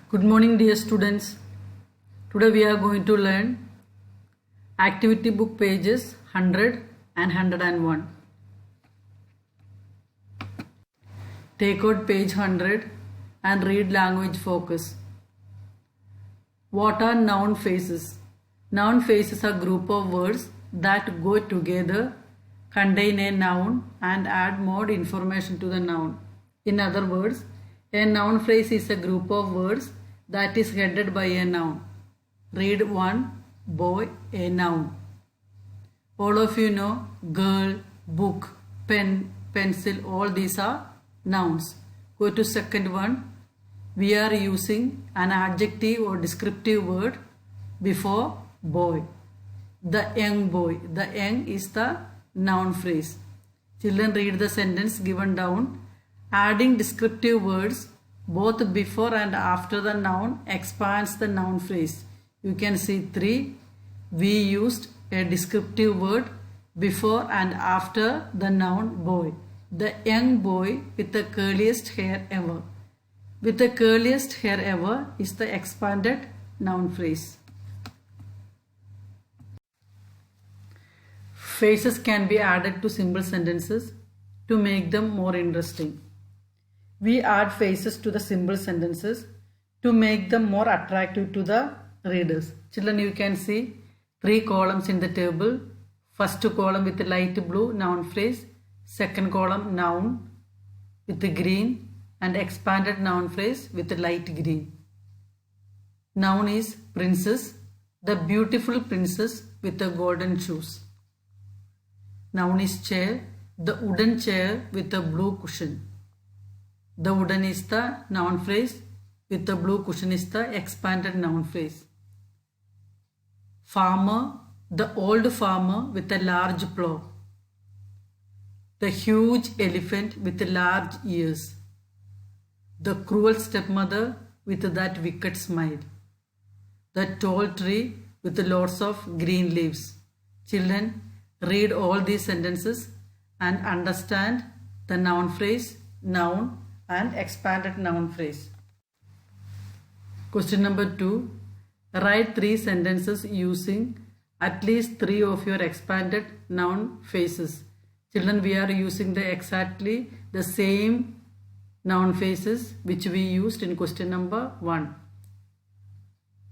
Good morning, dear students. Today we are going to learn activity book pages 100 and 101. Take out page 100 and read language focus. What are noun phrases? Noun phrases are a group of words that go together, contain a noun and add more information to the noun. In other words, a noun phrase is a group of words that is headed by a noun. Read one, boy, a noun. All of you know girl, book, pen, pencil, all these are nouns. Go to second one. We are using an adjective or descriptive word before boy. The young boy. The young is the noun phrase. Children, read the sentence given down. Adding descriptive words both before and after the noun expands the noun phrase. You can see 3. We used a descriptive word before and after the noun boy. The young boy with the curliest hair ever. With the curliest hair ever is the expanded noun phrase. Phrases can be added to simple sentences to make them more interesting. We add phrases to the simple sentences to make them more attractive to the readers. Children, you can see 3 columns in the table. First column with the light blue, noun phrase. Second column, noun with the green, and expanded noun phrase with the light green. Noun is princess, the beautiful princess with the golden shoes. Noun is chair, the wooden chair with the blue cushion. The wooden is the noun phrase, with the blue cushion is the expanded noun phrase. Farmer, the old farmer with a large plow. The huge elephant with large ears. The cruel stepmother with that wicked smile. The tall tree with lots of green leaves. Children, read all these sentences and understand the noun phrase, noun and expanded noun phrase. Question number 2. Write 3 sentences using at least 3 of your expanded noun phrases. Children, we are using exactly the same noun phrases which we used in question number 1.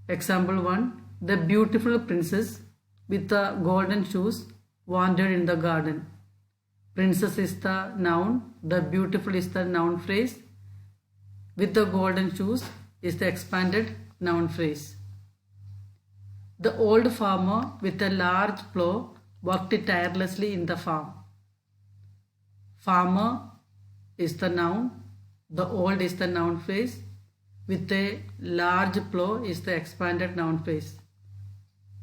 Example 1. The beautiful princess with the golden shoes wandered in the garden. Princess is the noun, the beautiful is the noun phrase, with the golden shoes is the expanded noun phrase. The old farmer with a large plow worked tirelessly in the farm. Farmer is the noun, the old is the noun phrase, with a large plow is the expanded noun phrase.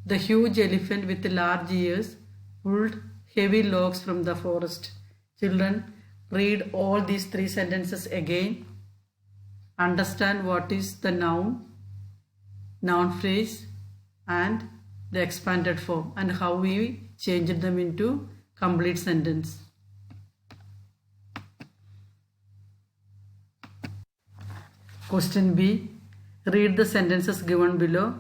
The huge elephant with large ears pulled heavy logs from the forest. Children, read all these 3 sentences again. Understand what is the noun phrase and the expanded form and how we changed them into complete sentence. Question B. Read the sentences given below.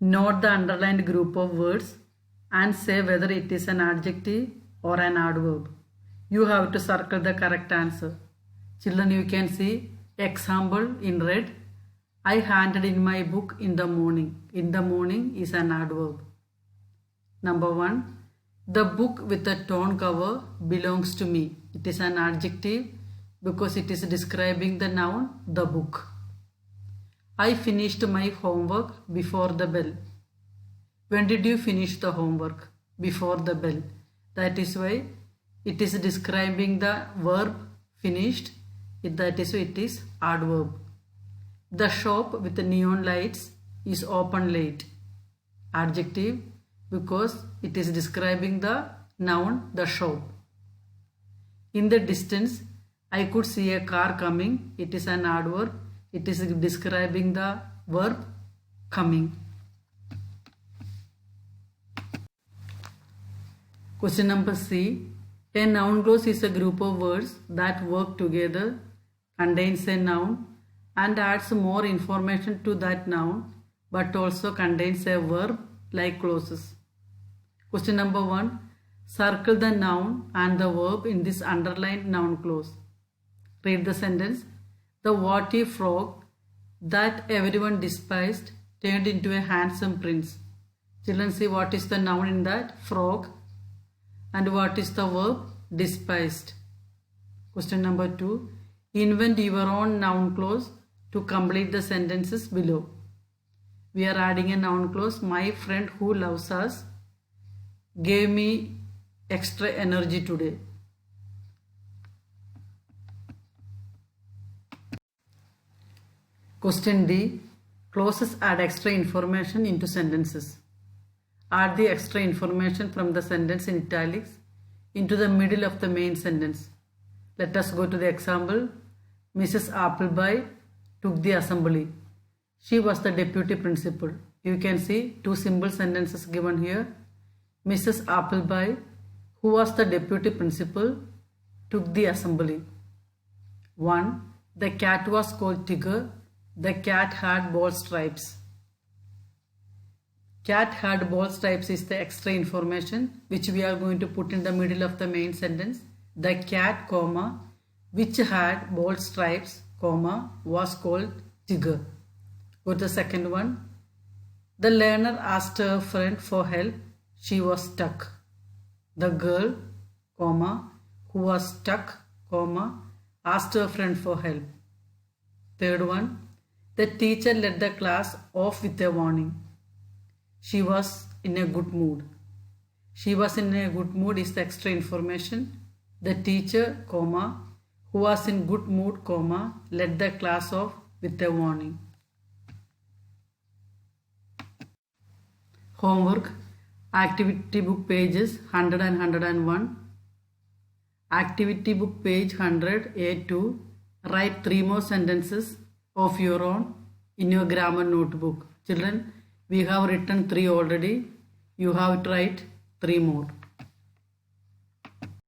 Note the underlined group of words and say whether it is an adjective or an adverb. You have to circle the correct answer. Children, you can see example in red. I handed in my book in the morning. In the morning is an adverb. Number 1. The book with the torn cover belongs to me. It is an adjective because it is describing the noun, the book. I finished my homework before the bell. When did you finish the homework? Before the bell. That is why it is describing the verb finished. That is why it is adverb. The shop with the neon lights is open late. Adjective because it is describing the noun, the shop. In the distance, I could see a car coming. It is an adverb. It is describing the verb coming. Question number C. A noun clause is a group of words that work together, contains a noun and adds more information to that noun but also contains a verb like clauses. Question number 1. Circle the noun and the verb in this underlined noun clause. Read the sentence. The warty frog that everyone despised turned into a handsome prince. Children, see what is the noun in that? Frog. And what is the verb? Despised. Question number 2. Invent your own noun clause to complete the sentences below. We are adding a noun clause. My friend who loves us gave me extra energy today. Question D. Clauses add extra information into sentences. Add the extra information from the sentence in italics into the middle of the main sentence. Let us go to the example. Mrs. Appleby took the assembly. She was the deputy principal. You can see two simple sentences given here. Mrs. Appleby, who was the deputy principal, took the assembly. 1. The cat was called Tigger. The cat had bold stripes. Cat had bold stripes is the extra information which we are going to put in the middle of the main sentence. The cat, comma, which had bold stripes, comma, was called Tigger. Go to the second one. The learner asked her friend for help. She was stuck. The girl, comma, who was stuck, comma, asked her friend for help. Third one. The teacher let the class off with a warning. She was in a good mood. She was in a good mood is the extra information. The teacher, comma, who was in good mood, comma, let the class off with a warning. Homework. Activity book pages 100 and 101. Activity book page 100 A2. Write 3 more sentences of your own in your grammar notebook. Children, we have written 3 already. You have to write 3 more.